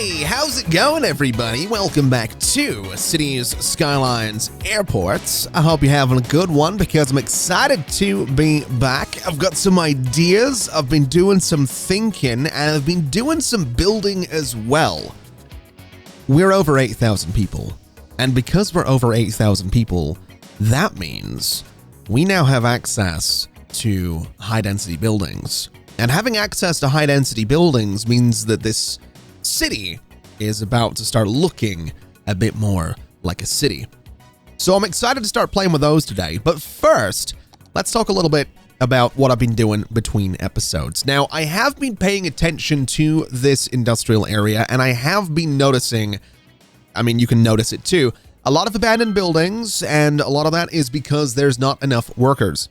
Hey, how's it going, everybody? Welcome back to Cities, Skylines, Airports. I hope you're having a good one because I'm excited to be back. I've got some ideas, I've been doing some thinking, and I've been doing some building as well. We're over 8,000 people, and because we're over 8,000 people, that means we now have access to high-density buildings. And having access to high-density buildings means that this city is about to start looking a bit more like a city. So I'm excited to start playing with those today. But first, let's talk a little bit about what I've been doing between episodes. Now, I have been paying attention to this industrial area, and I have been noticing, I mean, you can notice it too, a lot of abandoned buildings, and a lot of that is because there's not enough workers.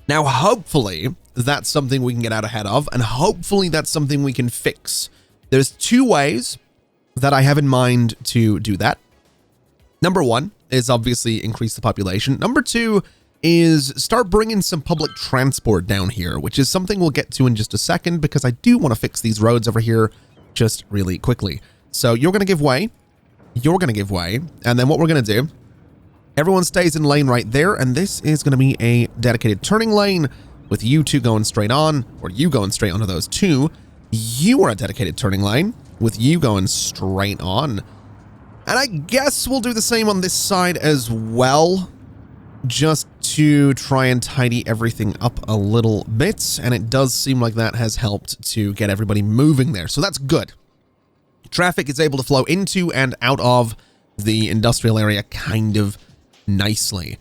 Now, hopefully, that's something we can get out ahead of, and hopefully that's something we can fix. There's two ways that I have in mind to do that. Number one is obviously increase the population. Number two is start bringing some public transport down here, which is something we'll get to in just a second because I do want to fix these roads over here just really quickly. So you're going to give way, and then what we're going to do, everyone stays in lane right there, and this is going to be a dedicated turning lane with you two going straight on, or you going straight onto those two. You are a dedicated turning lane with you going straight on. And I guess we'll do the same on this side as well, just to try and tidy everything up a little bit. And it does seem like that has helped to get everybody moving there. So that's good. Traffic is able to flow into and out of the industrial area kind of nicely.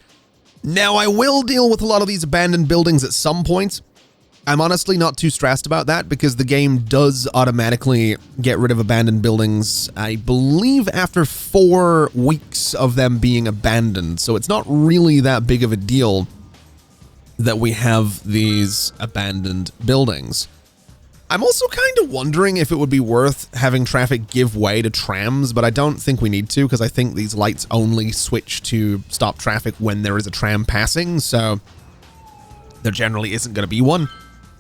Now, I will deal with a lot of these abandoned buildings at some point. I'm honestly not too stressed about that because the game does automatically get rid of abandoned buildings, I believe, after 4 weeks of them being abandoned. So it's not really that big of a deal that we have these abandoned buildings. I'm also kind of wondering if it would be worth having traffic give way to trams, but I don't think we need to because I think these lights only switch to stop traffic when there is a tram passing, so there generally isn't going to be one.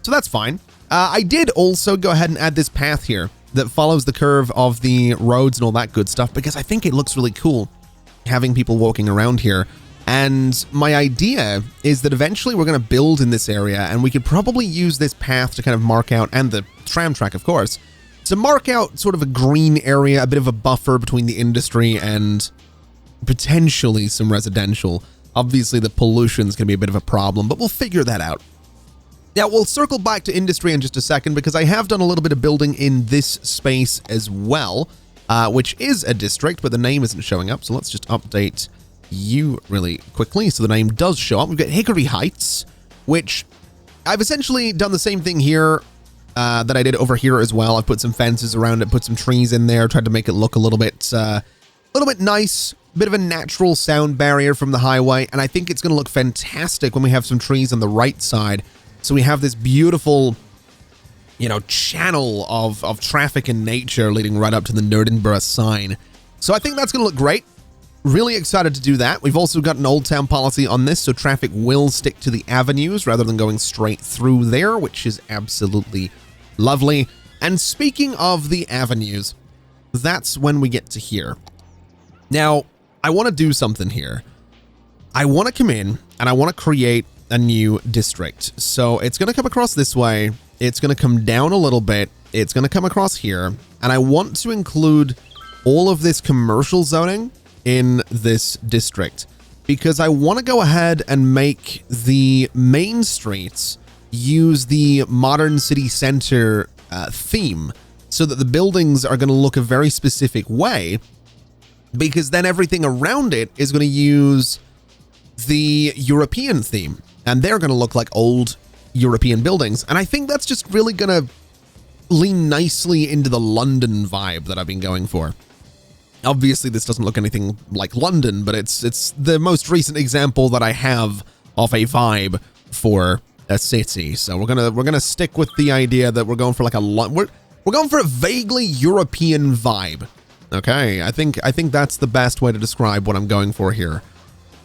So that's fine. I did also go ahead and add this path here that follows the curve of the roads and all that good stuff because I think it looks really cool having people walking around here. And my idea is that eventually we're going to build in this area and we could probably use this path to kind of mark out, and the tram track, of course, to mark out sort of a green area, a bit of a buffer between the industry and potentially some residential. Obviously, the pollution is going to be a bit of a problem, but we'll figure that out. Now, we'll circle back to industry in just a second because I have done a little bit of building in this space as well, which is a district, but the name isn't showing up. So let's just update you really quickly so the name does show up. We've got Hickory Heights, which I've essentially done the same thing here that I did over here as well. I've put some fences around it, put some trees in there, tried to make it look a little bit nice, bit of a natural sound barrier from the highway, and I think it's going to look fantastic when we have some trees on the right side. So we have this beautiful, channel of traffic and nature leading right up to the Nerdinburgh sign. So I think that's going to look great. Really excited to do that. We've also got an Old Town policy on this, so traffic will stick to the avenues rather than going straight through there, which is absolutely lovely. And speaking of the avenues, that's when we get to here. Now, I want to do something here. I want to come in and I want to create a new district. So it's going to come across this way. It's going to come down a little bit. It's going to come across here. And I want to include all of this commercial zoning in this district because I want to go ahead and make the main streets use the modern city center theme so that the buildings are going to look a very specific way, because then everything around it is going to use the European theme. And they're going to look like old European buildings. And I think that's just really going to lean nicely into the London vibe that I've been going for. Obviously, this doesn't look anything like London, but it's the most recent example that I have of a vibe for a city. So we're gonna stick with the idea that we're going for like we're going for a vaguely European vibe. Okay, I think that's the best way to describe what I'm going for here.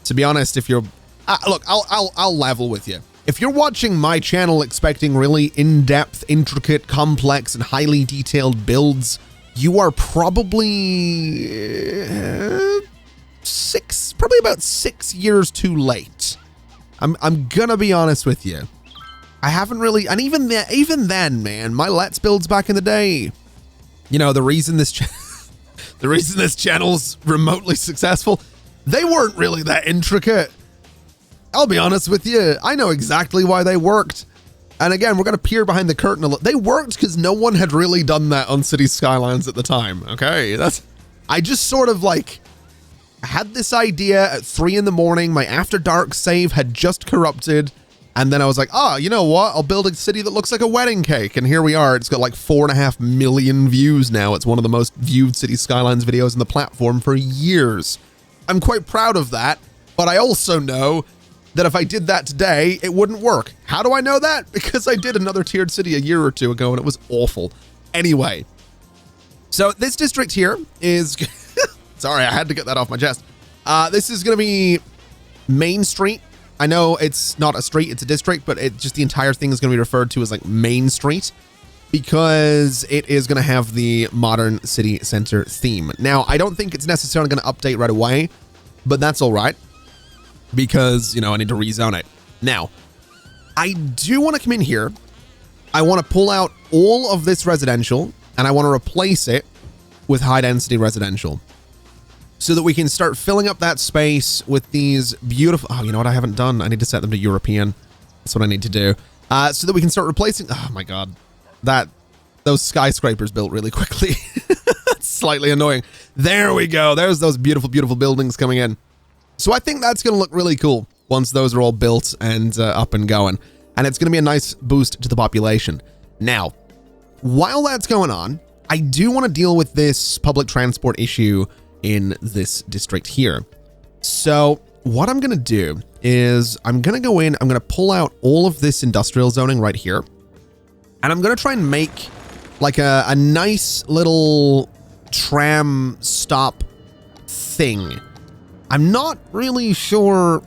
To be honest, if you're look, I'll level with you. If you're watching my channel expecting really in-depth, intricate, complex, and highly detailed builds you are probably probably about 6 years too late. I'm gonna be honest with you. I haven't really, and even then, man, my Let's Builds back in the day, you know, the reason this channel's remotely successful, they weren't really that intricate. I'll be honest with you. I know exactly why they worked. And again, we're going to peer behind the curtain a little. They worked because no one had really done that on City Skylines at the time. Okay. I just sort of like had this idea at 3 in the morning. My after dark save had just corrupted. And then I was like, you know what? I'll build a city that looks like a wedding cake. And here we are. It's got like 4.5 million views now. It's one of the most viewed City Skylines videos on the platform for years. I'm quite proud of that. But I also know that if I did that today, it wouldn't work. How do I know that? Because I did another tiered city a year or two ago and it was awful. Anyway, so this district here is, sorry, I had to get that off my chest. This is going to be Main Street. I know it's not a street, it's a district, but just the entire thing is going to be referred to as like Main Street because it is going to have the modern city center theme. Now, I don't think it's necessarily going to update right away, but that's all right because, you know, I need to rezone it. Now, I do want to come in here. I want to pull out all of this residential and I want to replace it with high density residential, so that we can start filling up that space with these beautiful, you know what I haven't done? I need to set them to European. That's what I need to do. So that we can start replacing, oh my God, those skyscrapers built really quickly. That's slightly annoying. There we go. There's those beautiful, beautiful buildings coming in. So I think that's going to look really cool once those are all built and up and going. And it's going to be a nice boost to the population. Now, while that's going on, I do want to deal with this public transport issue in this district here. So what I'm going to do is I'm going to go in, I'm going to pull out all of this industrial zoning right here. And I'm going to try and make like a nice little tram stop thing. I'm not really sure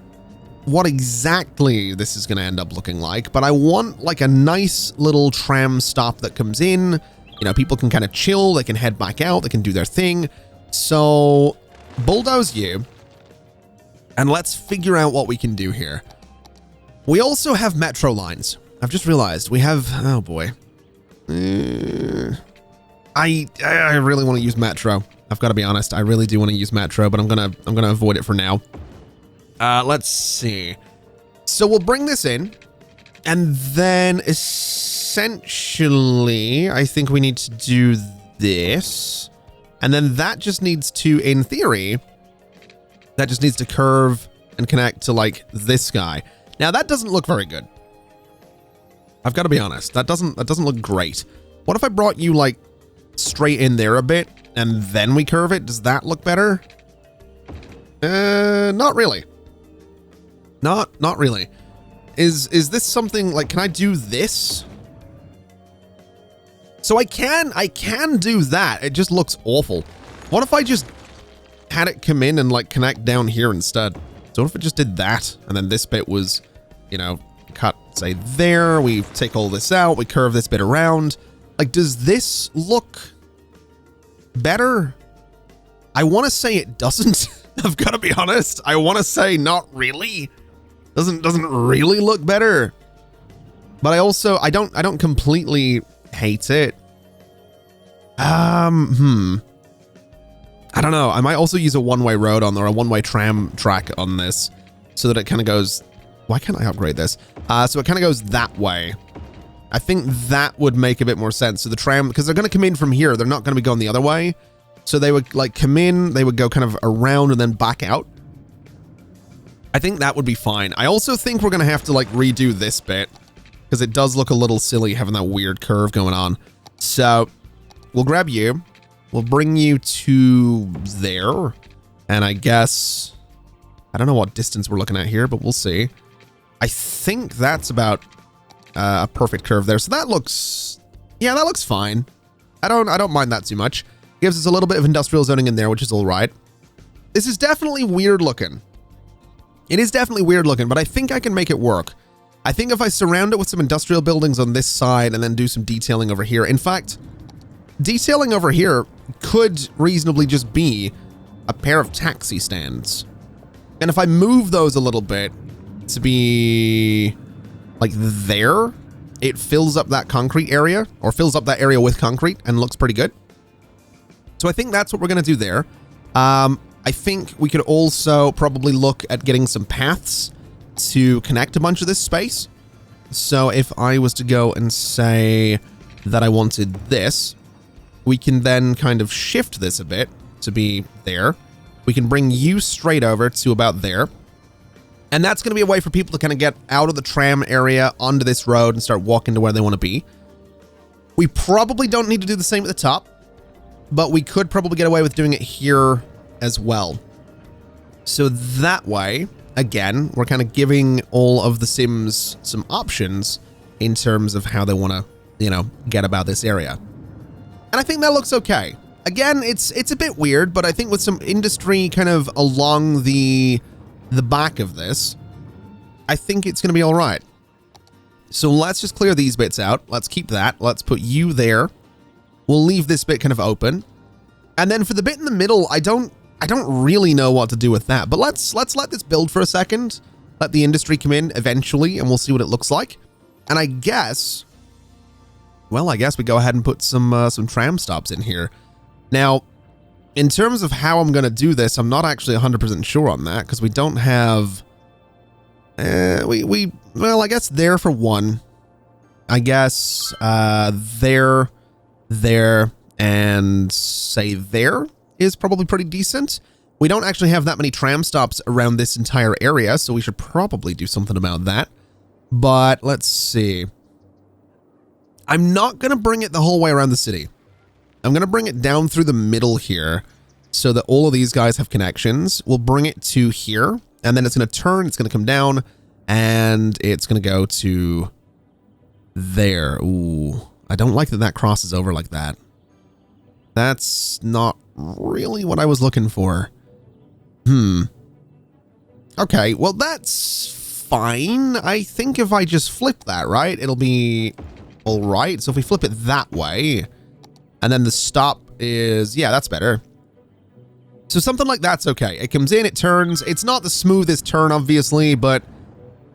what exactly this is going to end up looking like, but I want like a nice little tram stop that comes in. You know, people can kind of chill, they can head back out, they can do their thing. So bulldoze you and let's figure out what we can do here. We also have metro lines. I've just realized we have, oh boy. I really want to use metro. I've got to be honest. I really do want to use metro, but I'm going to avoid it for now. Let's see. So we'll bring this in and then essentially I think we need to do this. And then that just needs to, in theory, that just needs to curve and connect to like this guy. Now that doesn't look very good. I've got to be honest. That doesn't look great. What if I brought you like straight in there a bit and then we curve it? Does that look better? Not really. Not really. Is this something like, can I do this? So I can do that. It just looks awful. What if I just had it come in and like connect down here instead? So what if it just did that? And then this bit was, you know, cut, say there, we take all this out, we curve this bit around. Like, does this look better? I want to say it doesn't. I've got to be honest. I want to say not really. Doesn't really look better. But I don't completely hate it. I don't know. I might also use a one-way road on there, a one-way tram track on this, so that it kind of goes. Why can't I upgrade this? So it kind of goes that way. I think that would make a bit more sense. So the tram, because they're going to come in from here, they're not going to be going the other way. So they would like come in, they would go kind of around and then back out. I think that would be fine. I also think we're going to have to like redo this bit, because it does look a little silly having that weird curve going on. So we'll grab you. We'll bring you to there. And I guess, I don't know what distance we're looking at here, but we'll see. I think that's about a perfect curve there. So that looks, yeah, that looks fine. I don't mind that too much. Gives us a little bit of industrial zoning in there, which is all right. This is definitely weird looking. It is definitely weird looking, but I think I can make it work. I think if I surround it with some industrial buildings on this side and then do some detailing over here. In fact, detailing over here could reasonably just be a pair of taxi stands. And if I move those a little bit to be like there, it fills up that concrete area, or fills up that area with concrete and looks pretty good. So I think that's what we're going to do there. I think we could also probably look at getting some paths to connect a bunch of this space. So if I was to go and say that I wanted this, we can then kind of shift this a bit to be there. We can bring you straight over to about there. And that's going to be a way for people to kind of get out of the tram area onto this road and start walking to where they want to be. We probably don't need to do the same at the top, but we could probably get away with doing it here as well. So that way, again, we're kind of giving all of the Sims some options in terms of how they want to, you know, get about this area. And I think that looks okay. Again, it's a bit weird, but I think with some industry kind of along the back of this, I think it's going to be all right. So let's just clear these bits out. Let's keep that. Let's put you there. We'll leave this bit kind of open. And then for the bit in the middle, I don't really know what to do with that, but let's let this build for a second. Let the industry come in eventually, and we'll see what it looks like. And I guess, well, I guess we go ahead and put some tram stops in here. Now, in terms of how I'm going to do this, I'm not actually 100% sure on that, because we don't have, well, I guess there for one. I guess there, and say there is probably pretty decent. We don't actually have that many tram stops around this entire area, so we should probably do something about that. But let's see. I'm not going to bring it the whole way around the city. I'm going to bring it down through the middle here so that all of these guys have connections. We'll bring it to here, and then it's going to turn, it's going to come down, and it's going to go to there. Ooh, I don't like that that crosses over like that. That's not really what I was looking for. Okay, well, that's fine. I think if I just flip that, right, it'll be all right. So if we flip it that way, and then the stop is, yeah, that's better. So something like that's okay. It comes in, it turns. It's not the smoothest turn, obviously, but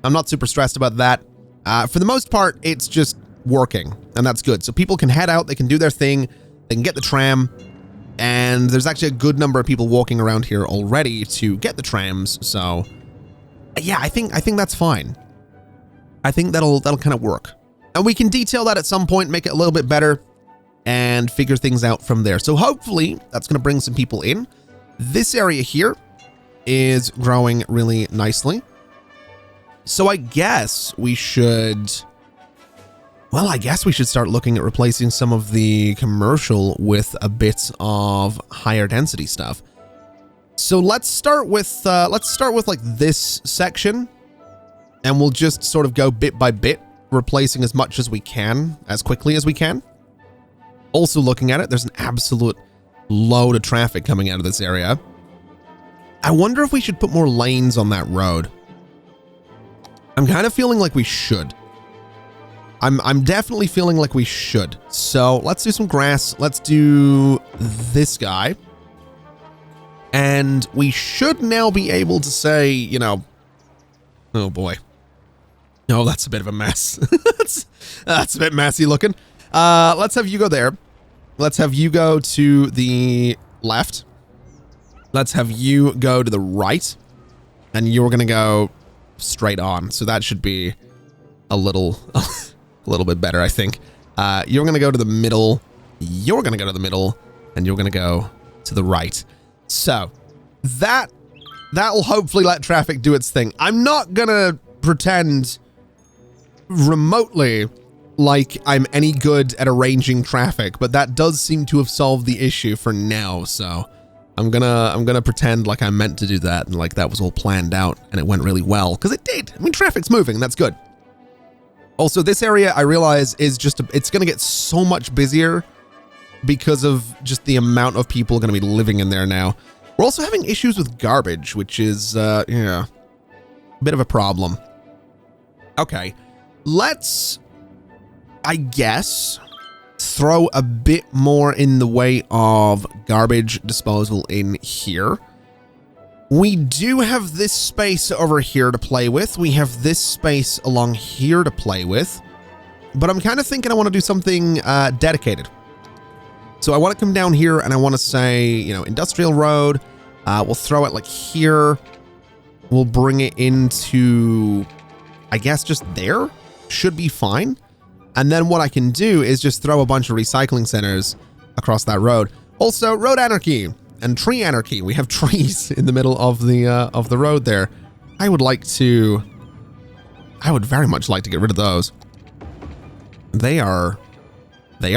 I'm not super stressed about that. For the most part, it's just working, and that's good. So people can head out, they can do their thing, they can get the tram, and there's actually a good number of people walking around here already to get the trams. So yeah, I think that's fine. I think that'll kind of work. And we can detail that at some point, make it a little bit better, and figure things out from there. So hopefully that's going to bring some people in. This area here is growing really nicely. So I guess we should, well, I guess we should start looking at replacing some of the commercial with a bit of higher density stuff. So let's start with like this section, and we'll just sort of go bit by bit, replacing as much as we can, as quickly as we can. Also looking at it, there's an absolute load of traffic coming out of this area. I wonder if we should put more lanes on that road. I'm kind of feeling like we should. I'm definitely feeling like we should. So let's do some grass. Let's do this guy. And we should now be able to say, you know, oh boy. Oh, that's a bit of a mess. that's a bit messy looking. Let's have you go there. Let's have you go to the left. Let's have you go to the right. And you're going to go straight on. So that should be a little bit better, I think. You're going to go to the middle. You're going to go to the middle. And you're going to go to the right. So that will hopefully let traffic do its thing. I'm not going to pretend remotely like I'm any good at arranging traffic, but that does seem to have solved the issue for now. So I'm gonna pretend like I meant to do that and like that was all planned out and it went really well, because it did. I mean, traffic's moving, that's good. Also, this area I realize is just it's gonna get so much busier because of just the amount of people gonna be living in there now. We're also having issues with garbage, which is yeah, a bit of a problem. Okay, let's, I guess, throw a bit more in the way of garbage disposal in here. We do have this space over here to play with. We have this space along here to play with. But I'm kind of thinking I want to do something dedicated. So I want to come down here and I want to say, you know, industrial road. We'll throw it like here. We'll bring it into, I guess, just there. Should be fine. And then what I can do is just throw a bunch of recycling centers across that road. Also, road anarchy and tree anarchy. We have trees in the middle of the road there. I would very much like to get rid of those. They are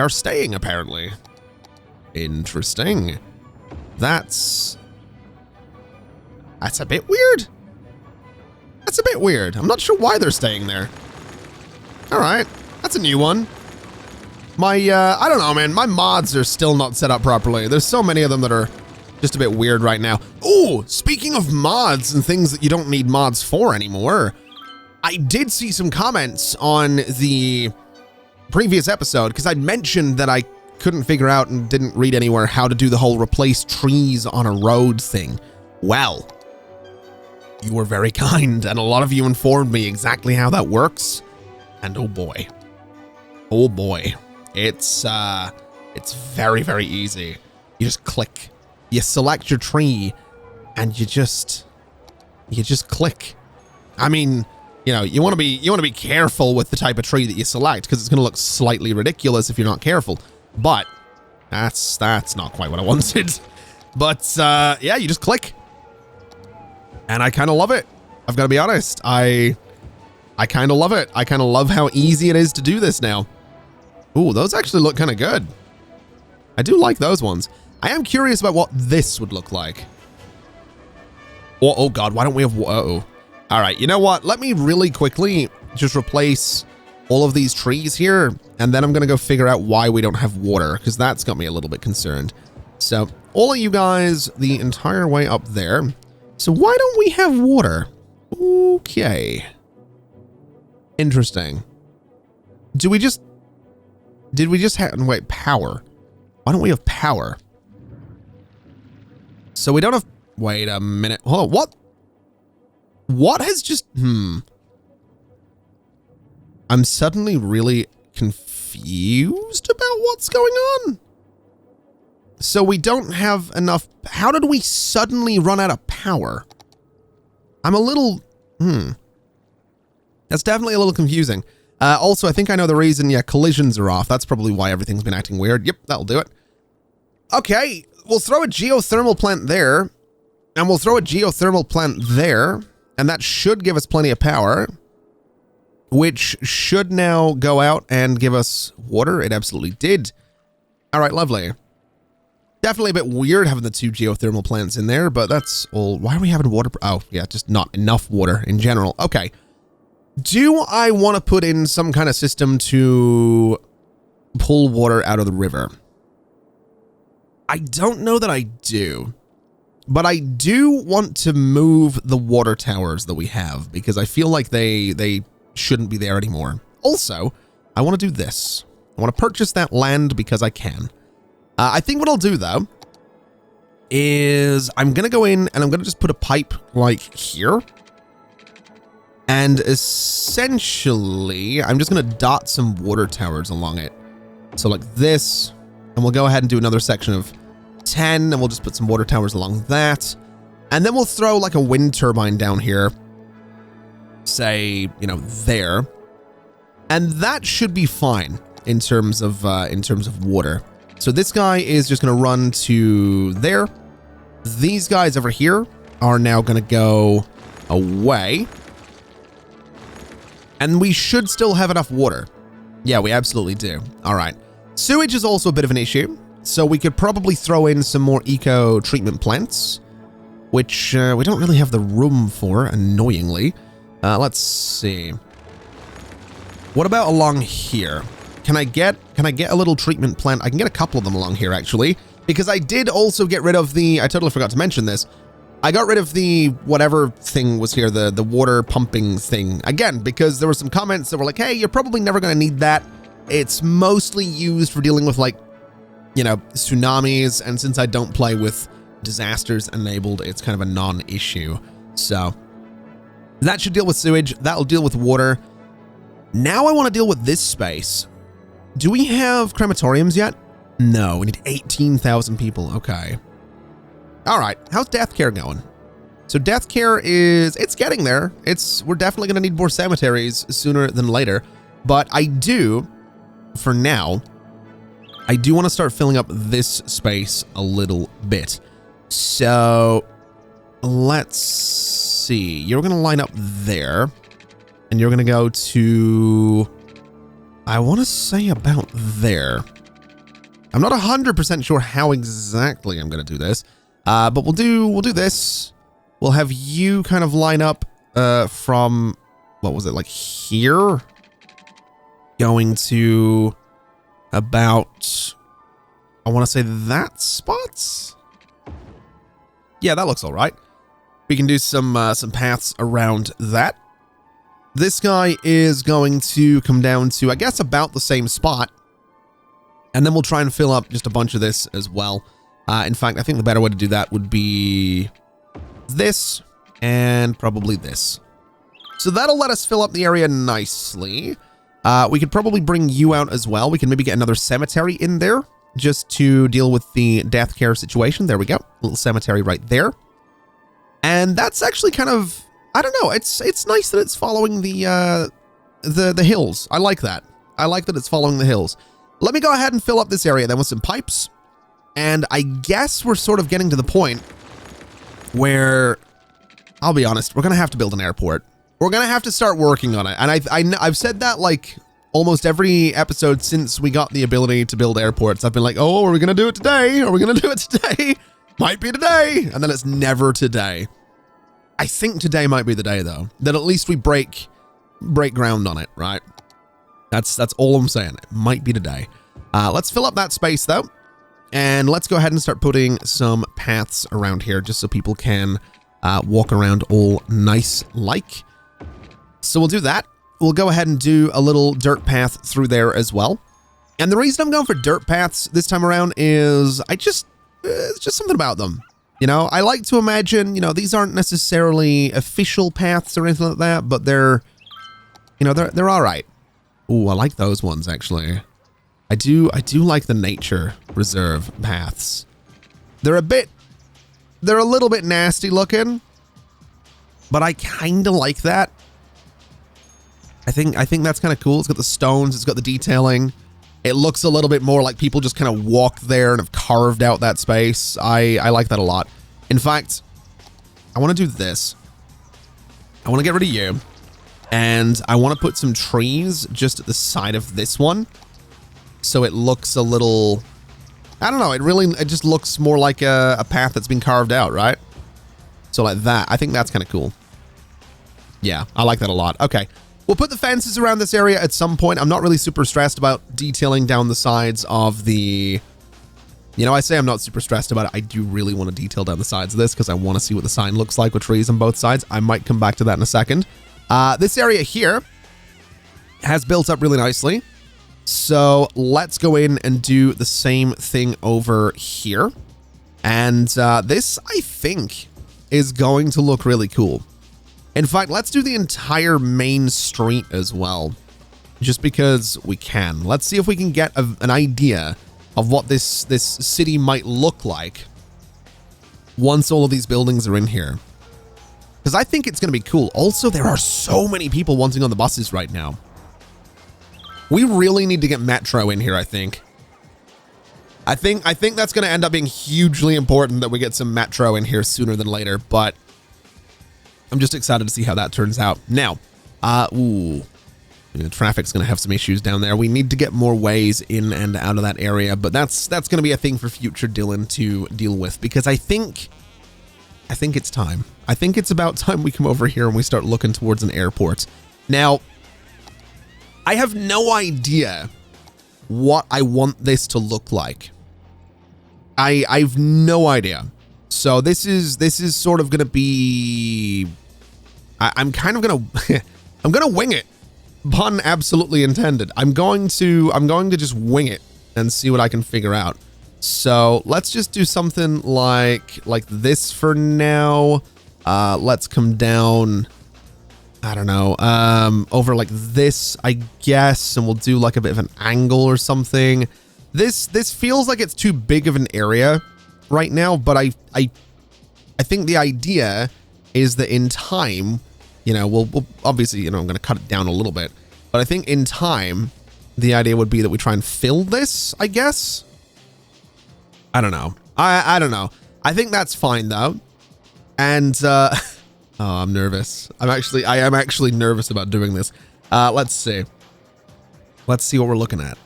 staying, apparently. Interesting. That's a bit weird. That's a bit weird. I'm not sure why they're staying there. All right, that's a new one. My, I don't know, man. My mods are still not set up properly. There's so many of them that are just a bit weird right now. Oh, speaking of mods and things that you don't need mods for anymore, I did see some comments on the previous episode because I'd mentioned that I couldn't figure out and didn't read anywhere how to do the whole replace trees on a road thing. Well, you were very kind and a lot of you informed me exactly how that works. And oh boy, it's very, very easy. You just click, you select your tree and you just click. I mean, you know, you want to be careful with the type of tree that you select because it's going to look slightly ridiculous if you're not careful. But that's not quite what I wanted. But yeah, you just click. And I kind of love it. I've got to be honest. I kind of love it. I kind of love how easy it is to do this now. Ooh, those actually look kind of good. I do like those ones. I am curious about what this would look like. Oh God, why don't we have, uh-oh. All right, you know what? Let me really quickly just replace all of these trees here, and then I'm gonna go figure out why we don't have water, because that's got me a little bit concerned. So all of you guys, the entire way up there. So why don't we have water? Okay. Interesting. Did we just have, wait, power? Why don't we have power? So we don't have, wait a minute. Hold on, what? What has just, I'm suddenly really confused about what's going on. So we don't have enough, how did we suddenly run out of power? I'm a little, That's definitely a little confusing. Also, I think I know the reason, yeah, collisions are off. That's probably why everything's been acting weird. Yep, that'll do it. Okay, we'll throw a geothermal plant there, and we'll throw a geothermal plant there, and that should give us plenty of power, which should now go out and give us water. It absolutely did. All right, lovely. Definitely a bit weird having the two geothermal plants in there, but that's all. Why are we having water? Oh, yeah, just not enough water in general. Okay. Do I want to put in some kind of system to pull water out of the river? I don't know that I do, but I do want to move the water towers that we have because I feel like they shouldn't be there anymore. Also, I want to do this. I want to purchase that land because I can. I think what I'll do though is I'm going to go in and I'm going to just put a pipe like here. And essentially, I'm just going to dot some water towers along it. So like this, and we'll go ahead and do another section of 10, and we'll just put some water towers along that. And then we'll throw like a wind turbine down here, say, you know, there. And that should be fine in terms of water. So this guy is just going to run to there. These guys over here are now going to go away. And we should still have enough water. Yeah, we absolutely do. All right. Sewage is also a bit of an issue. So we could probably throw in some more eco treatment plants, which we don't really have the room for, annoyingly. Let's see. What about along here? Can I get a little treatment plant? I can get a couple of them along here, actually, because I did also get rid of the, I totally forgot to mention this. I got rid of the whatever thing was here, the water pumping thing, again, because there were some comments that were like, hey, you're probably never going to need that. It's mostly used for dealing with, like, you know, tsunamis, and since I don't play with disasters enabled, it's kind of a non-issue. So that should deal with sewage. That'll deal with water. Now I want to deal with this space. Do we have crematoriums yet? No, we need 18,000 people. Okay. All right. How's death care going? So death care it's getting there. We're definitely going to need more cemeteries sooner than later. But for now, I do want to start filling up this space a little bit. So let's see. You're going to line up there, and you're going to go to, I want to say about there. I'm not 100% sure how exactly I'm going to do this, but we'll do this. We'll have you kind of line up from, what was it, like here? Going to about, I want to say that spot? Yeah, that looks all right. We can do some paths around that. This guy is going to come down to, I guess, about the same spot. And then we'll try and fill up just a bunch of this as well. In fact, I think the better way to do that would be this and probably this. So that'll let us fill up the area nicely. We could probably bring you out as well. We can maybe get another cemetery in there just to deal with the death care situation. There we go. Little cemetery right there. And that's actually kind of, I don't know. It's nice that it's following the hills. I like that. I like that it's following the hills. Let me go ahead and fill up this area then with some pipes. And I guess we're sort of getting to the point where, I'll be honest, we're going to have to build an airport. We're going to have to start working on it. And I've said that like almost every episode since we got the ability to build airports. I've been like, oh, are we going to do it today? Are we going to do it today? Might be today. And then it's never today. I think today might be the day though, that at least we break ground on it, right? That's all I'm saying. It might be today. Let's fill up that space though. And let's go ahead and start putting some paths around here just so people can walk around all nice like. So we'll do that. We'll go ahead and do a little dirt path through there as well. And the reason I'm going for dirt paths this time around is it's just something about them. You know, I like to imagine, you know, these aren't necessarily official paths or anything like that, but they're all right. Ooh, I like those ones actually. I do like the nature reserve paths. They're a little bit nasty looking, but I kind of like that. I think that's kind of cool. It's got the stones, it's got the detailing. It looks a little bit more like people just kind of walked there and have carved out that space. I like that a lot. In fact, I want to do this. I want to get rid of you. And I want to put some trees just at the side of this one. So it looks a little, I don't know, it just looks more like a path that's been carved out, right? So like that, I think that's kind of cool. Yeah, I like that a lot. Okay, we'll put the fences around this area at some point. I'm not really super stressed about detailing down the sides of the, you know, I say I'm not super stressed about it. I do really want to detail down the sides of this because I want to see what the sign looks like with trees on both sides. I might come back to that in a second. This area here has built up really nicely. So let's go in and do the same thing over here. And this, I think, is going to look really cool. In fact, let's do the entire main street as well, just because we can. Let's see if we can get an idea of what this city might look like once all of these buildings are in here. Because I think it's going to be cool. Also, there are so many people wanting on the buses right now. We really need to get Metro in here, I think. I think that's going to end up being hugely important that we get some Metro in here sooner than later, but I'm just excited to see how that turns out. Now, traffic's going to have some issues down there. We need to get more ways in and out of that area, but that's going to be a thing for future Dylan to deal with, because I think it's time. I think it's about time we come over here and we start looking towards an airport. Now, I have no idea what I want this to look like. I've no idea. So this is sort of going to be, I'm kind of going to, I'm going to wing it. Pun absolutely intended. I'm going to just wing it and see what I can figure out. So let's just do something like this for now. Let's come down, I don't know, over like this, I guess, and we'll do like a bit of an angle or something. This feels like it's too big of an area right now, but I think the idea is that in time, you know, we'll obviously, you know, I'm going to cut it down a little bit, but I think in time, the idea would be that we try and fill this, I guess. I don't know. I don't know. I think that's fine though. And, oh, I'm nervous. I am actually nervous about doing this. Let's see. Let's see what we're looking at.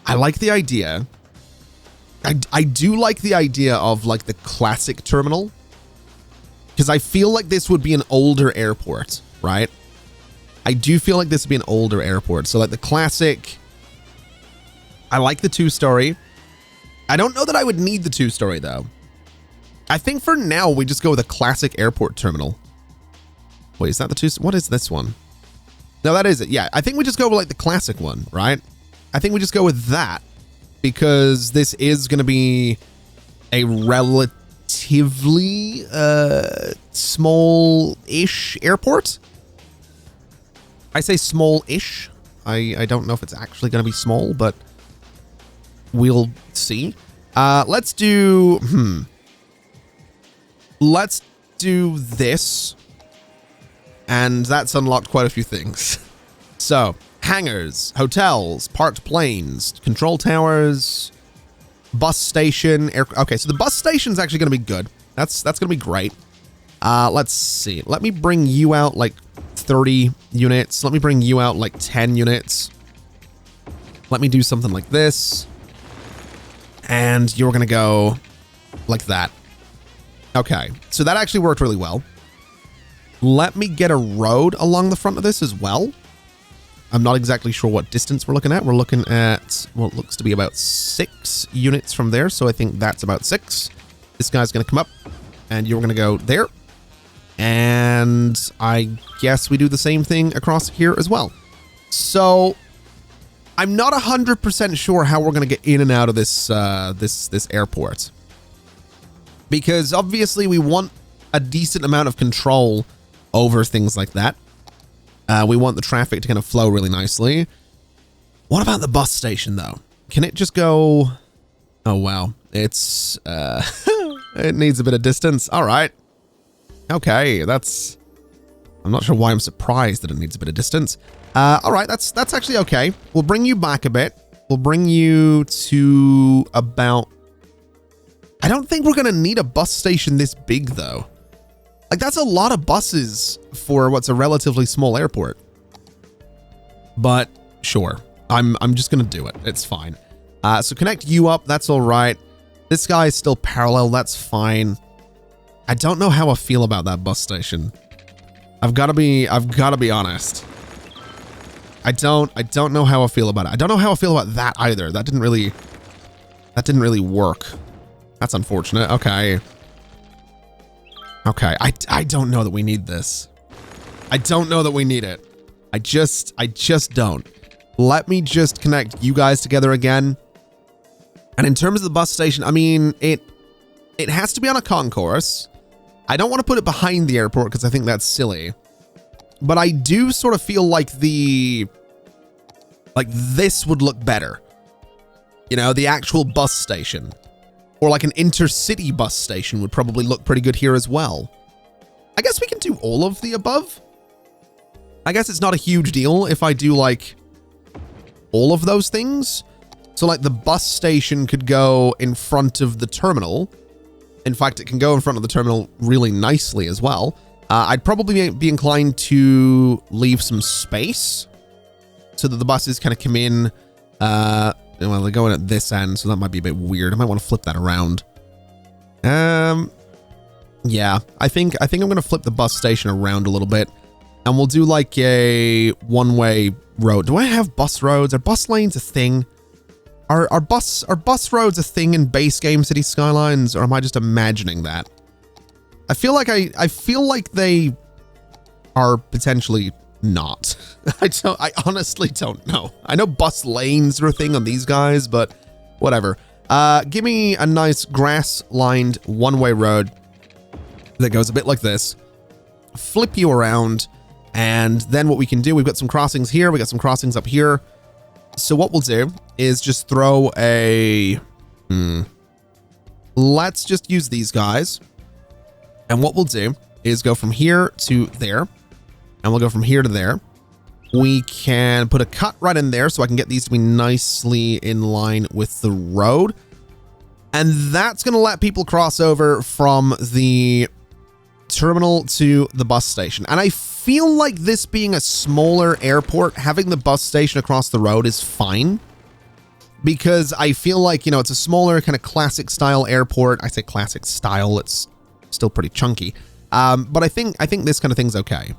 I like the idea. I do like the idea of like the classic terminal, because I feel like this would be an older airport, right? I do feel like this would be an older airport. So like the classic, I like the 2-story. I don't know that I would need the 2-story though. I think for now we just go with a classic airport terminal. Wait, is that the 2? What is this one? No, that is it. Yeah, I think we just go with like the classic one, right? I think we just go with that, because this is going to be a relatively small-ish airport. I say small-ish. I don't know if it's actually going to be small, but we'll see. Let's do, let's do this. And that's unlocked quite a few things. So, hangars, hotels, parked planes, control towers, bus station. Okay, so the bus station's actually going to be good. That's going to be great. Let's see. Let me bring you out like 30 units. Let me bring you out like 10 units. Let me do something like this. And you're going to go like that. Okay, so that actually worked really well. Let me get a road along the front of this as well. I'm not exactly sure what distance we're looking at. We're looking at what looks to be about 6 units from there. So I think that's about 6. This guy's going to come up and you're going to go there. And I guess we do the same thing across here as well. So I'm not 100% sure how we're going to get in and out of this, this airport. Because obviously we want a decent amount of control over things like that. We want the traffic to kind of flow really nicely. What about the bus station though? Can it just go? Oh, wow. It's, it needs a bit of distance. All right. Okay. I'm not sure why I'm surprised that it needs a bit of distance. All right. That's actually okay. We'll bring you back a bit. We'll bring you to about, I don't think we're going to need a bus station this big though. Like, that's a lot of buses for what's a relatively small airport. But sure, I'm just gonna do it. It's fine. So connect you up. That's all right. This guy is still parallel. That's fine. I don't know how I feel about that bus station. I've got to be honest. I don't know how I feel about it. I don't know how I feel about that either. That didn't really work. That's unfortunate. Okay. Okay, I don't know that we need this. I don't know that we need it. I just don't. Let me just connect you guys together again. And in terms of the bus station, I mean, it has to be on a concourse. I don't want to put it behind the airport because I think that's silly. But I do sort of feel like this would look better. You know, the actual bus station. Or like an intercity bus station would probably look pretty good here as well. I guess we can do all of the above. I guess it's not a huge deal if I do like all of those things. So like the bus station could go in front of the terminal. In fact, it can go in front of the terminal really nicely as well. I'd probably be inclined to leave some space so that the buses kind of come in, well, they're going at this end, so that might be a bit weird. I might want to flip that around. Yeah, I think I'm going to flip the bus station around a little bit, and we'll do like a one-way road. Do I have bus roads? Are bus lanes a thing? Are bus roads a thing in base game City Skylines, or am I just imagining that? I feel like they are potentially not? I honestly don't know. I know bus lanes are a thing on these guys, but whatever. Give me a nice grass-lined one-way road that goes a bit like this. Flip you around, and then what we can do, we've got some crossings here, we got some crossings up here. So what we'll do is just throw a... Let's just use these guys. And what we'll do is go from here to there. And we'll go from here to there. We can put a cut right in there so I can get these to be nicely in line with the road. And that's going to let people cross over from the terminal to the bus station. And I feel like this being a smaller airport, having the bus station across the road is fine. Because I feel like, you know, it's a smaller kind of classic style airport. I say classic style, it's still pretty chunky. But I think this kind of thing's okay.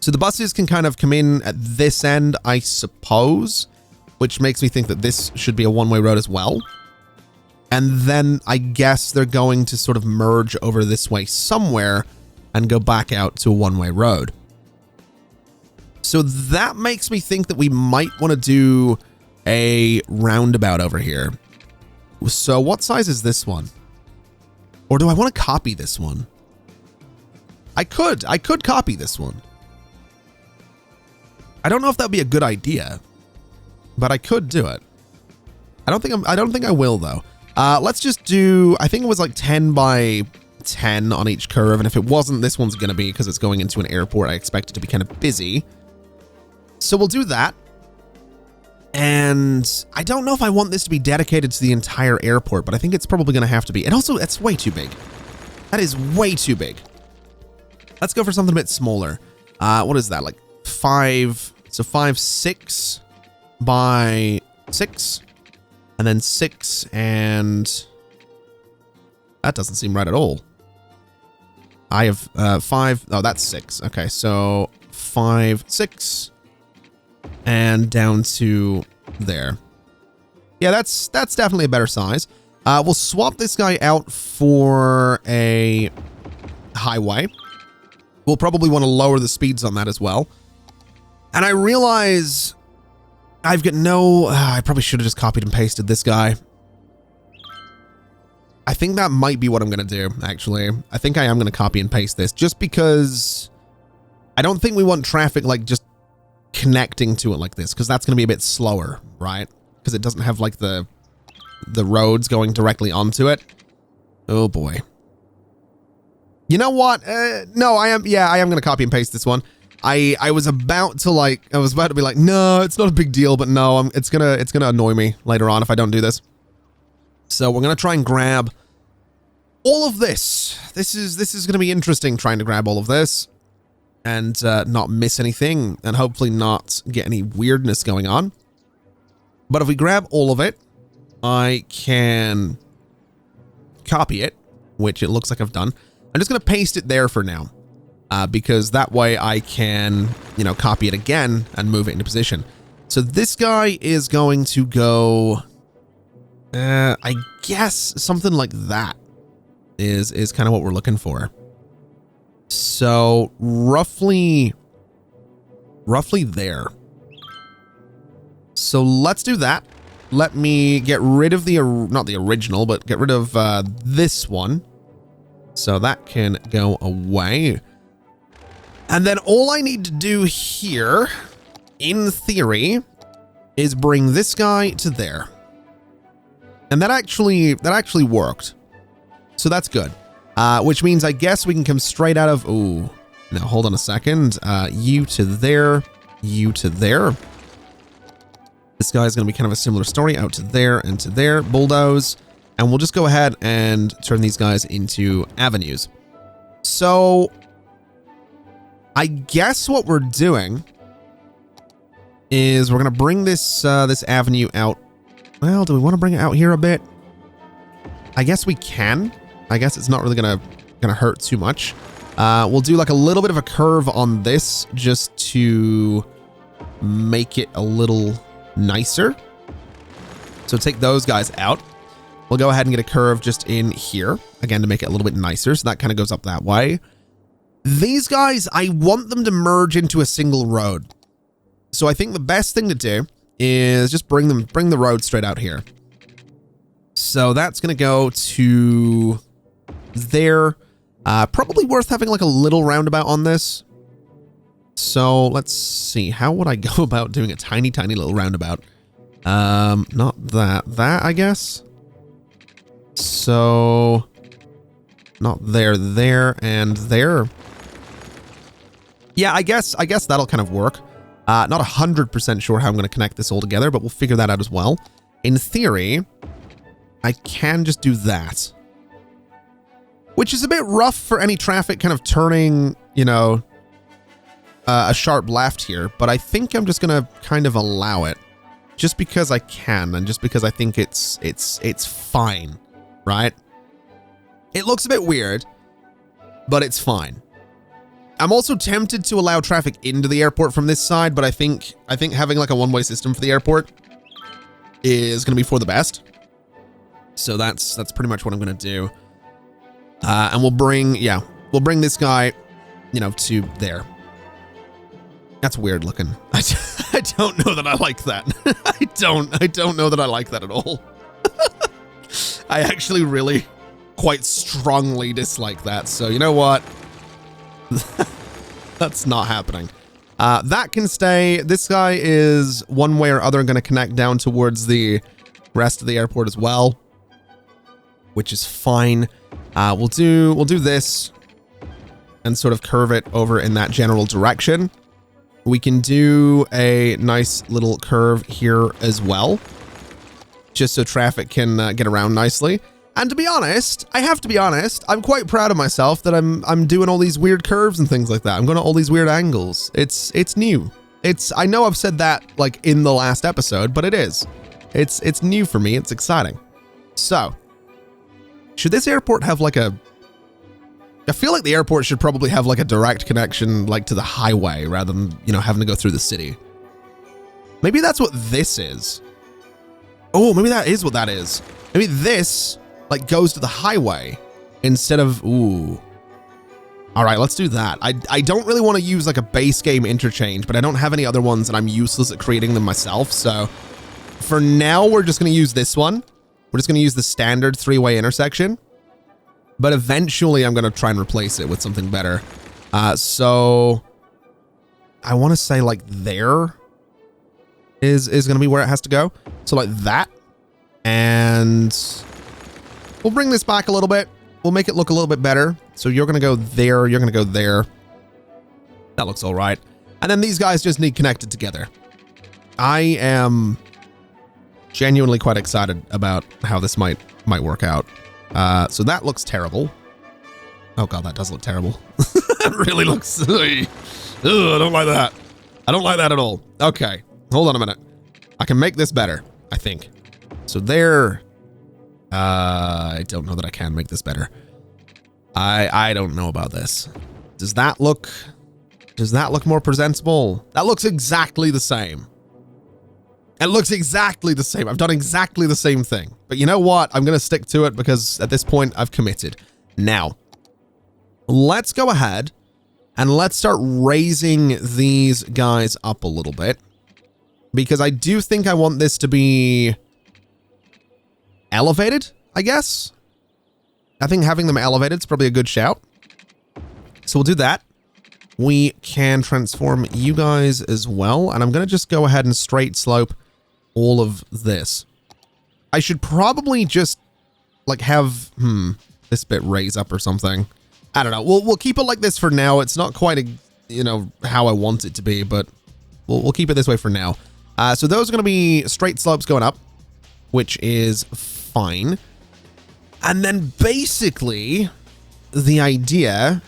So the buses can kind of come in at this end, I suppose, which makes me think that this should be a one-way road as well. And then I guess they're going to sort of merge over this way somewhere and go back out to a one-way road. So that makes me think that we might want to do a roundabout over here. So what size is this one? Or do I want to copy this one? I could copy this one. I don't know if that'd be a good idea, but I could do it. I don't think I will though. Let's just do, I think it was like 10 by 10 on each curve. And if it wasn't, this one's going to be, because it's going into an airport, I expect it to be kind of busy. So we'll do that. And I don't know if I want this to be dedicated to the entire airport, but I think it's probably going to have to be. And also, it's way too big. That is way too big. Let's go for something a bit smaller. What is that? Like 5, so 5, 6 by 6. And then 6 and... That doesn't seem right at all. I have 5. Oh, that's 6. Okay, so 5, 6. And down to there. Yeah, that's definitely a better size. We'll swap this guy out for a highway. We'll probably want to lower the speeds on that as well. And I realize I've got no... I probably should have just copied and pasted this guy. I think that might be what I'm going to do, actually. I think I am going to copy and paste this just because I don't think we want traffic like just connecting to it like this, because that's going to be a bit slower, right? Because it doesn't have like the roads going directly onto it. Oh boy. You know what? No, I am going to copy and paste this one. I was about to be like, no, it's not a big deal, but no, it's gonna annoy me later on if I don't do this. So we're gonna try and grab all of this. This is gonna be interesting, trying to grab all of this and not miss anything, and hopefully not get any weirdness going on. But if we grab all of it, I can copy it, which it looks like I've done. I'm just gonna paste it there for now. Because that way I can, you know, copy it again and move it into position. So this guy is going to go, I guess something like that is kind of what we're looking for. So roughly there. So let's do that. Let me get rid of not the original, but get rid of this one. So that can go away. And then all I need to do here, in theory, is bring this guy to there. And that actually worked. So that's good. Which means I guess we can come straight out of... Ooh. Now, hold on a second. You to there. You to there. This guy's going to be kind of a similar story. Out to there and to there. Bulldoze. And we'll just go ahead and turn these guys into avenues. So... I guess what we're doing is we're going to bring this this avenue out. Well, do we want to bring it out here a bit? I guess we can. I guess it's not really going to hurt too much. We'll do like a little bit of a curve on this just to make it a little nicer. So take those guys out. We'll go ahead and get a curve just in here, again, to make it a little bit nicer. So that kind of goes up that way. These guys, I want them to merge into a single road. So I think the best thing to do is just bring the road straight out here. So that's going to go to there. Probably worth having like a little roundabout on this. So let's see. How would I go about doing a tiny, tiny little roundabout? Not that. That, I guess. So not there, and there. Yeah, I guess that'll kind of work. Not 100% sure how I'm going to connect this all together, but we'll figure that out as well. In theory, I can just do that. Which is a bit rough for any traffic kind of turning, you know, a sharp left here. But I think I'm just going to kind of allow it. Just because I can, and just because I think it's fine, right? It looks a bit weird, but it's fine. I'm also tempted to allow traffic into the airport from this side, but I think having like a one-way system for the airport is going to be for the best. So that's pretty much what I'm going to do. And we'll bring this guy, you know, to there. That's weird looking. I don't know that I like that. I don't know that I like that at all. I actually really quite strongly dislike that. So you know what? That's not happening. That can stay. This guy is one way or other going to connect down towards the rest of the airport as well, which is fine. We'll do this and sort of curve it over in that general direction. We can do a nice little curve here as well, just so traffic can get around nicely. And to be honest, I have to be honest, I'm quite proud of myself that I'm doing all these weird curves and things like that. I'm going to all these weird angles. It's new. I know I've said that like in the last episode, but it is. It's new for me. It's exciting. So, should this airport have like I feel like the airport should probably have like a direct connection like to the highway rather than, you know, having to go through the city. Maybe that's what this is. Oh, maybe that is what that is. Maybe this like goes to the highway instead of, ooh. All right, let's do that. I don't really want to use like a base game interchange, but I don't have any other ones and I'm useless at creating them myself. So for now, we're just going to use this one. We're just going to use the standard three-way intersection. But eventually, I'm going to try and replace it with something better. So I want to say like there is going to be where it has to go. So like that. And we'll bring this back a little bit. We'll make it look a little bit better. So you're going to go there. You're going to go there. That looks all right. And then these guys just need connected together. I am genuinely quite excited about how this might work out. So that looks terrible. Oh god, that does look terrible. It really looks. Ugh, I don't like that. I don't like that at all. Okay, hold on a minute. I can make this better, I think. So there. I don't know that I can make this better. I don't know about this. Does that look more presentable? That looks exactly the same. It looks exactly the same. I've done exactly the same thing. But you know what? I'm going to stick to it because at this point I've committed. Now, let's go ahead and let's start raising these guys up a little bit. Because I do think I want this to be elevated, I guess. I think having them elevated is probably a good shout. So we'll do that. We can transform you guys as well. And I'm going to just go ahead and straight slope all of this. I should probably just like have this bit raise up or something. I don't know. We'll keep it like this for now. It's not quite how I want it to be, but we'll keep it this way for now. So those are going to be straight slopes going up, which is fine. And then basically the idea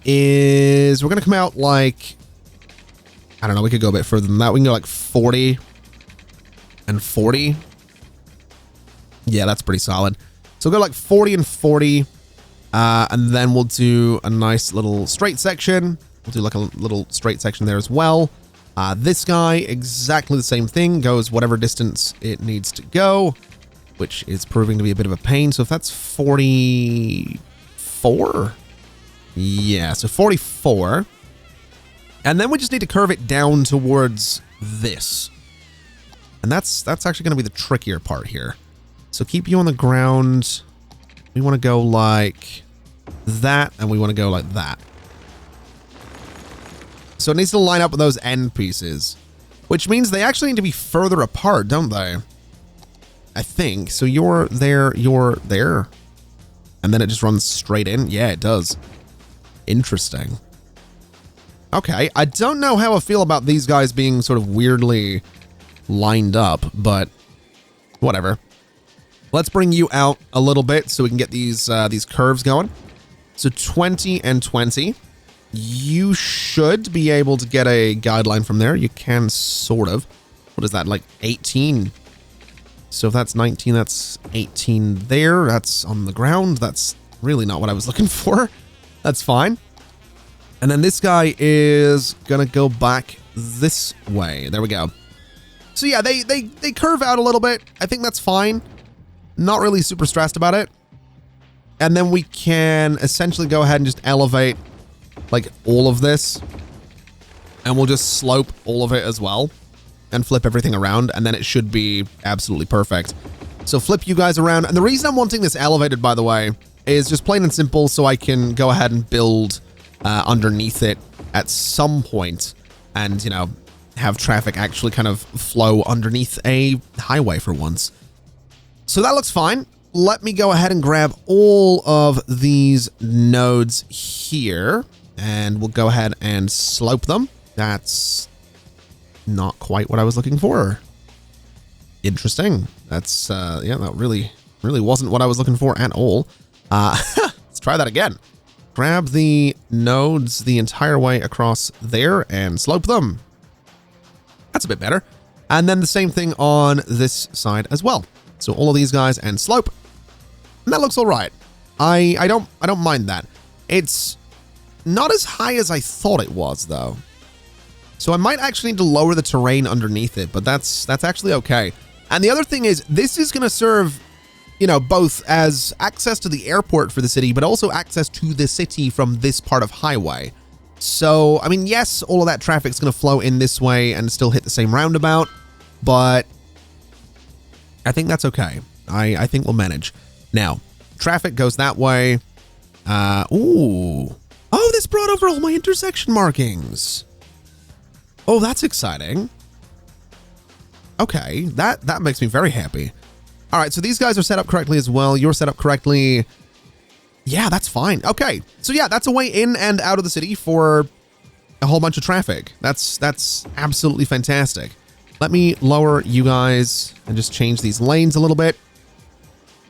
is we're going to come out like, I don't know, we could go a bit further than that. We can go like 40 and 40. Yeah, that's pretty solid. So we'll go like 40 and 40. And then we'll do a nice little straight section. We'll do like a little straight section there as well. This guy, exactly the same thing, goes whatever distance it needs to go, which is proving to be a bit of a pain. So if that's 44, Yeah, so 44. And then we just need to curve it down towards this. And that's actually going to be the trickier part here. So keep you on the ground. We want to go like that, and we want to go like that. So it needs to line up with those end pieces, which means they actually need to be further apart, don't they? I think. So you're there, and then it just runs straight in. Yeah, it does. Interesting. Okay, I don't know how I feel about these guys being sort of weirdly lined up, but whatever. Let's bring you out a little bit so we can get these curves going. So 20 and 20. You should be able to get a guideline from there. You can sort of. What is that, like 18? So if that's 19, that's 18 there. That's on the ground. That's really not what I was looking for. That's fine. And then this guy is gonna go back this way. There we go. So yeah, they curve out a little bit. I think that's fine. Not really super stressed about it. And then we can essentially go ahead and just elevate like all of this. And we'll just slope all of it as well and flip everything around. And then it should be absolutely perfect. So flip you guys around. And the reason I'm wanting this elevated, by the way, is just plain and simple so I can go ahead and build underneath it at some point and, you know, have traffic actually kind of flow underneath a highway for once. So that looks fine. Let me go ahead and grab all of these nodes here and we'll go ahead and slope them. That's not quite what I was looking for. Interesting. That's, yeah, that really wasn't what I was looking for at all. Let's try that again. Grab the nodes the entire way across there and slope them. That's a bit better. And then the same thing on this side as well. So all of these guys and slope. And that looks all right. I don't mind that. It's not as high as I thought it was though. So I might actually need to lower the terrain underneath it, but that's actually okay. And the other thing is this is going to serve, you know, both as access to the airport for the city, but also access to the city from this part of highway. So, I mean, yes, all of that traffic's going to flow in this way and still hit the same roundabout, but I think that's okay. I think we'll manage. Now, traffic goes that way. Ooh. Oh, this brought over all my intersection markings. Oh, that's exciting. Okay, that makes me very happy. All right, so these guys are set up correctly as well. You're set up correctly. Yeah, that's fine. Okay, so yeah, that's a way in and out of the city for a whole bunch of traffic. That's absolutely fantastic. Let me lower you guys and just change these lanes a little bit.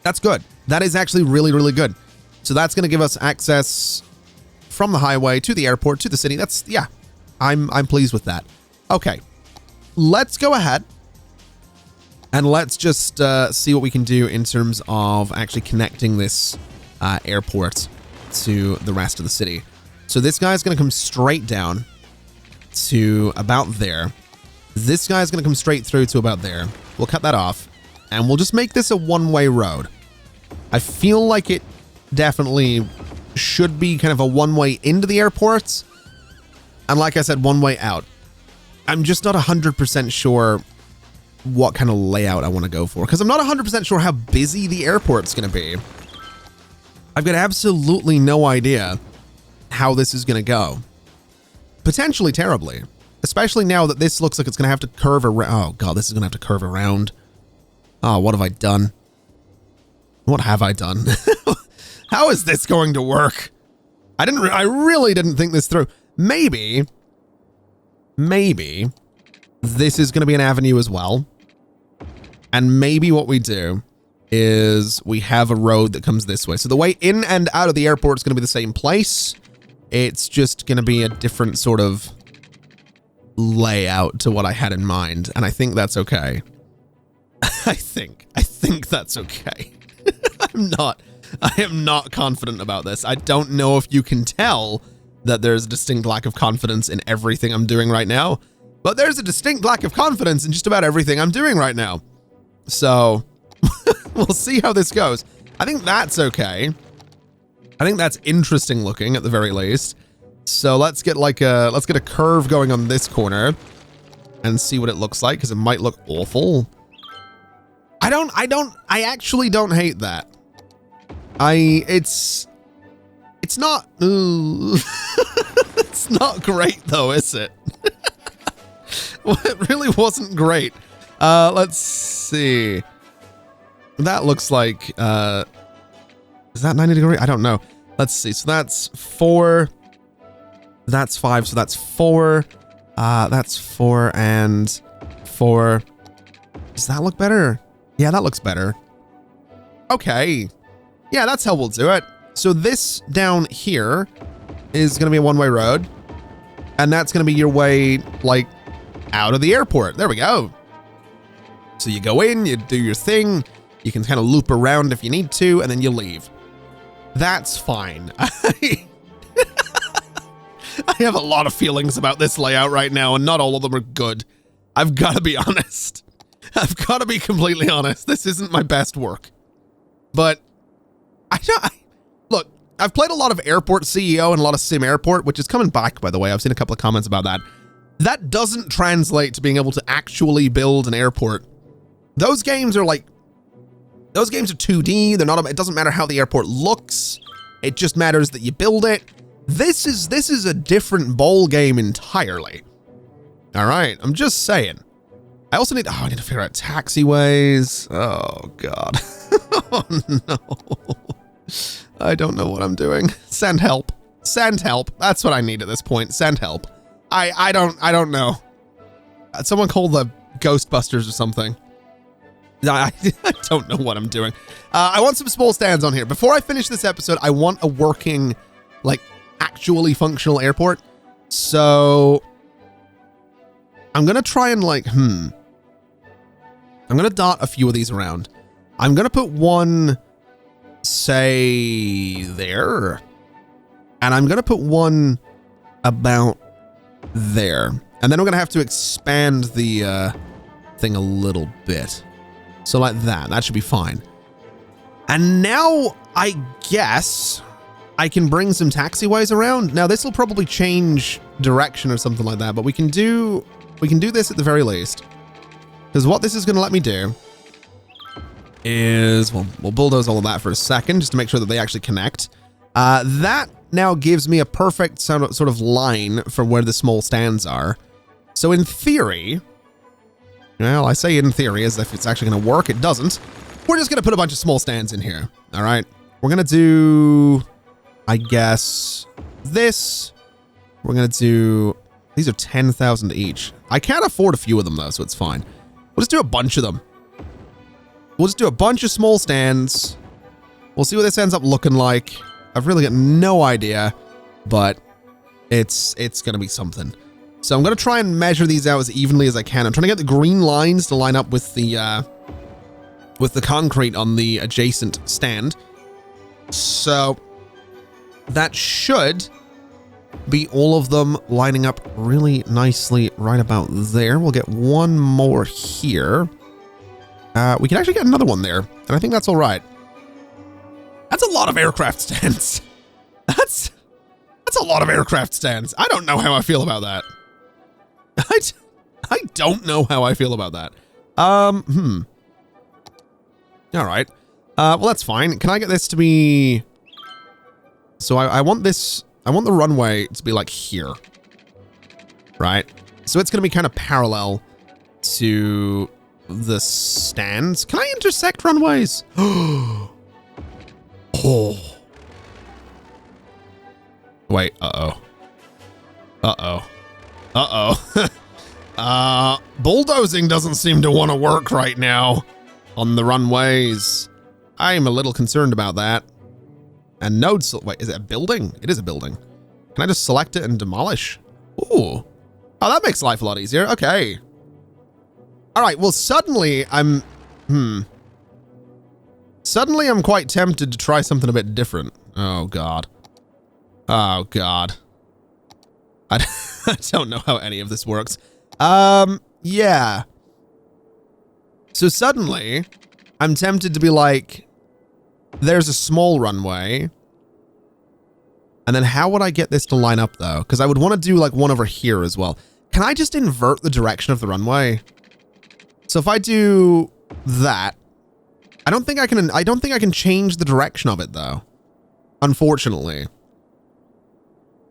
That's good. That is actually really, really good. So that's going to give us access from the highway to the airport, to the city. That's, yeah, I'm pleased with that. Okay, let's go ahead. And let's just see what we can do in terms of actually connecting this airport to the rest of the city. So this guy's going to come straight down to about there. This guy's going to come straight through to about there. We'll cut that off, and we'll just make this a one-way road. I feel like it definitely should be kind of a one-way into the airport, and like I said, one-way out. I'm just not 100% sure what kind of layout I want to go for, because I'm not 100% sure how busy the airport's going to be. I've got absolutely no idea how this is going to go. Potentially terribly, especially now that this looks like it's going to have to curve around. Oh god, this is going to have to curve around. Oh, what have I done? What have I done? How is this going to work? I really didn't think this through. Maybe this is going to be an avenue as well. And maybe what we do is we have a road that comes this way. So the way in and out of the airport is going to be the same place. It's just going to be a different sort of layout to what I had in mind. And I think that's okay. I think that's okay. I am not confident about this. I don't know if you can tell that there's a distinct lack of confidence in everything I'm doing right now, but there's a distinct lack of confidence in just about everything I'm doing right now. So we'll see how this goes. I think that's okay. I think that's interesting looking at the very least. So let's get like let's get a curve going on this corner and see what it looks like, because it might look awful. I actually don't hate that. It's not, it's not great though, is it? Well, it really wasn't great. Let's see. That looks like, is that 90 degree? I don't know. Let's see. So that's 4. That's 5. So that's 4. That's 4 and 4. Does that look better? Yeah, that looks better. Okay. Yeah, that's how we'll do it. So this down here is going to be a one-way road. And that's going to be your way, like, out of the airport. There we go. So you go in, you do your thing. You can kind of loop around if you need to, and then you leave. That's fine. I have a lot of feelings about this layout right now, and not all of them are good. I've got to be honest. I've got to be completely honest. This isn't my best work. But look, I've played a lot of Airport CEO and a lot of Sim Airport, which is coming back, by the way. I've seen a couple of comments about that. That doesn't translate to being able to actually build an airport. Those games are 2D. They're not, it doesn't matter how the airport looks. It just matters that you build it. This is a different ball game entirely. All right, I'm just saying. I also need, I need to figure out taxiways. Oh God. Oh no. I don't know what I'm doing. Send help. Send help. That's what I need at this point. Send help. I don't know. Someone call the Ghostbusters or something. I don't know what I'm doing. I want some small stands on here. Before I finish this episode, I want a working, like, actually functional airport. So I'm going to try and like, I'm going to dot a few of these around. I'm going to put one, say, there. And I'm going to put one about there. And then I'm going to have to expand the thing a little bit. So like that. That should be fine. And now I guess I can bring some taxiways around. Now this will probably change direction or something like that, but we can do this at the very least. Because what this is going to let me do is, well, we'll bulldoze all of that for a second just to make sure that they actually connect. That now gives me a perfect sort of line for where the small stands are. So in theory, well, I say in theory as if it's actually going to work. It doesn't. We're just going to put a bunch of small stands in here. All right. We're going to do, I guess, this. We're going to do, these are 10,000 each. I can't afford a few of them though, so it's fine. We'll just do a bunch of them. We'll just do a bunch of small stands. We'll see what this ends up looking like. I've really got no idea, but it's going to be something. So I'm going to try and measure these out as evenly as I can. I'm trying to get the green lines to line up with the concrete on the adjacent stand. So that should be all of them lining up really nicely right about there. We'll get one more here. We can actually get another one there, and I think that's all right. That's a lot of aircraft stands. That's a lot of aircraft stands. I don't know how I feel about that. I don't know how I feel about that. All right. Well, that's fine. Can I get this to be... So I want this... I want the runway to be like here. Right? So it's going to be kind of parallel to the stands. Can I intersect runways? Oh. Wait, uh-oh. Uh-oh. Uh-oh. Bulldozing doesn't seem to want to work right now on the runways. I'm a little concerned about that. And nodes, wait, is it a building? It is a building. Can I just select it and demolish? Ooh. Oh, that makes life a lot easier. Okay. All right, well, suddenly I'm, Suddenly I'm quite tempted to try something a bit different. Oh, God. Oh, God. I don't know how any of this works. Yeah. So suddenly, I'm tempted to be like, there's a small runway, And then how would I get this to line up though? Because I would want to do like one over here as well. Can I just invert the direction of the runway? So if I do that, I don't think I can change the direction of it though. Unfortunately.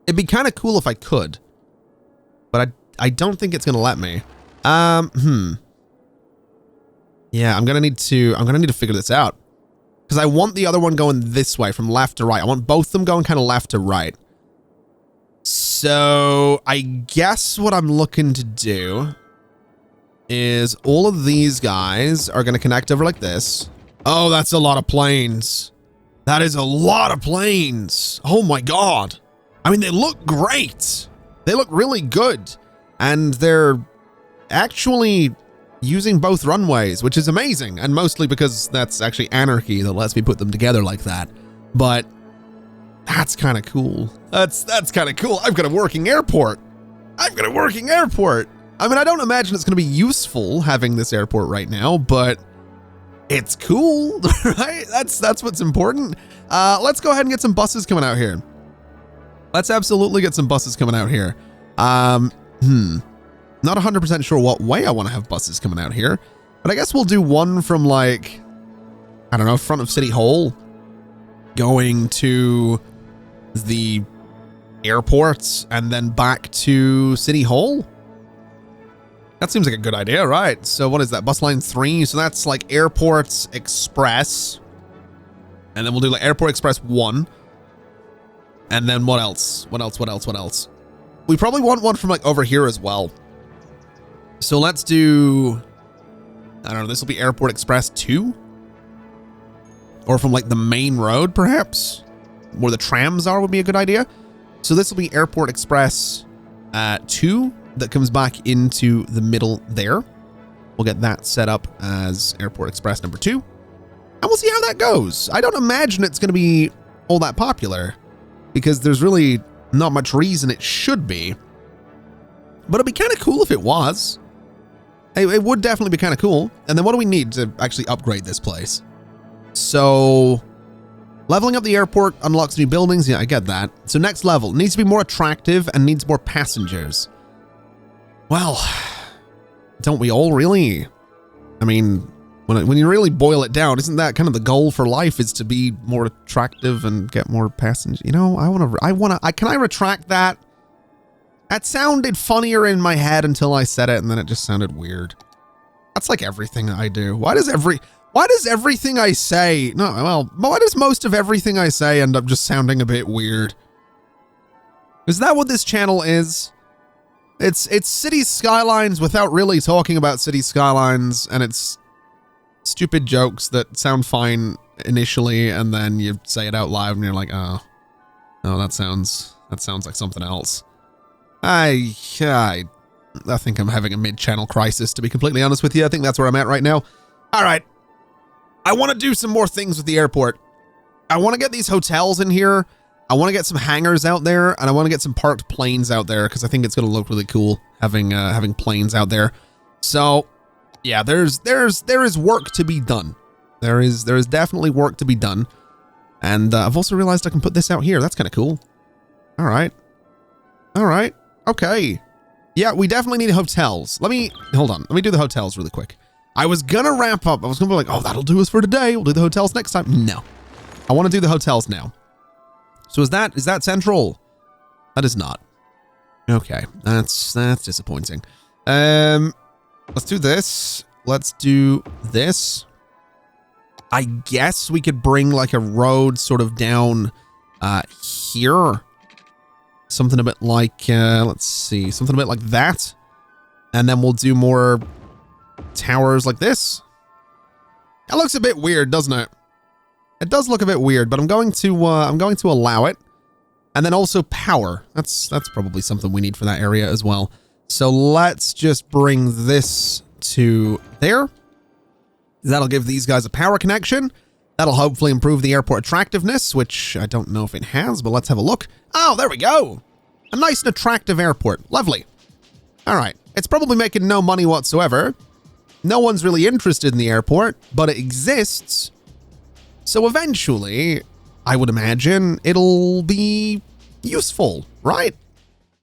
It'd be kind of cool if I could, but I don't think it's going to let me. Yeah, I'm going to need to figure this out because I want the other one going this way from left to right. I want both of them going kind of left to right. So I guess what I'm looking to do is all of these guys are going to connect over like this. Oh, that's a lot of planes. That is a lot of planes. Oh my God. I mean, they look great. They look really good. And they're actually using both runways, which is amazing. And mostly because that's actually anarchy that lets me put them together like that. But that's kind of cool. That's kind of cool. I've got a working airport. I've got a working airport. I mean, I don't imagine it's going to be useful having this airport right now, but it's cool, right? That's what's important. Let's go ahead and get some buses coming out here. Let's absolutely get some buses coming out here. Not 100% sure what way I want to have buses coming out here, but I guess we'll do one from like, I don't know, front of City Hall going to the airports and then back to City Hall. That seems like a good idea, right? So what is that? Bus line 3. So that's like Airports Express. And then we'll do like Airport Express 1. And then what else? What else? We probably want one from like over here as well. So let's do, I don't know, this will be Airport Express 2? Or from like the main road, perhaps? Where the trams are would be a good idea. So this will be Airport Express 2 that comes back into the middle there. We'll get that set up as Airport Express number 2. And we'll see how that goes. I don't imagine it's going to be all that popular because there's really not much reason it should be. But it'd be kind of cool if it was. It would definitely be kind of cool. And then what do we need to actually upgrade this place? So leveling up the airport unlocks new buildings. Yeah, I get that. So next level needs to be more attractive and needs more passengers. Well, don't we all really? I mean, when you really boil it down, isn't that kind of the goal for life, is to be more attractive and get more passengers? You know, can I retract that? That sounded funnier in my head until I said it, and then it just sounded weird. That's like everything I do. Why does everything I say, why does most of everything I say end up just sounding a bit weird? Is that what this channel is? It's City Skylines without really talking about City Skylines, and it's stupid jokes that sound fine initially, and then you say it out loud and you're like, oh, that sounds like something else. I think I'm having a mid-channel crisis, to be completely honest with you. I think that's where I'm at right now. All right. I want to do some more things with the airport. I want to get these hotels in here. I want to get some hangars out there, and I want to get some parked planes out there because I think it's going to look really cool having planes out there. So, yeah, there is work to be done. There is definitely work to be done. And I've also realized I can put this out here. That's kind of cool. All right. Okay. Yeah, we definitely need hotels. Hold on. Let me do the hotels really quick. I was gonna wrap up. I was gonna be like, oh, that'll do us for today. We'll do the hotels next time. No, I want to do the hotels now. So is that central? That is not. Okay, that's disappointing. Let's do this. Let's do this. I guess we could bring like a road sort of down here. Something a bit like, let's see, something a bit like that. And then we'll do more towers like this. That looks a bit weird, doesn't it? It does look a bit weird, but I'm going to allow it. And then also power. That's probably something we need for that area as well. So let's just bring this to there. That'll give these guys a power connection. That'll hopefully improve the airport attractiveness, which I don't know if it has, but let's have a look. Oh, there we go. A nice and attractive airport. Lovely. All right. It's probably making no money whatsoever. No one's really interested in the airport, but it exists. So eventually, I would imagine it'll be useful, right?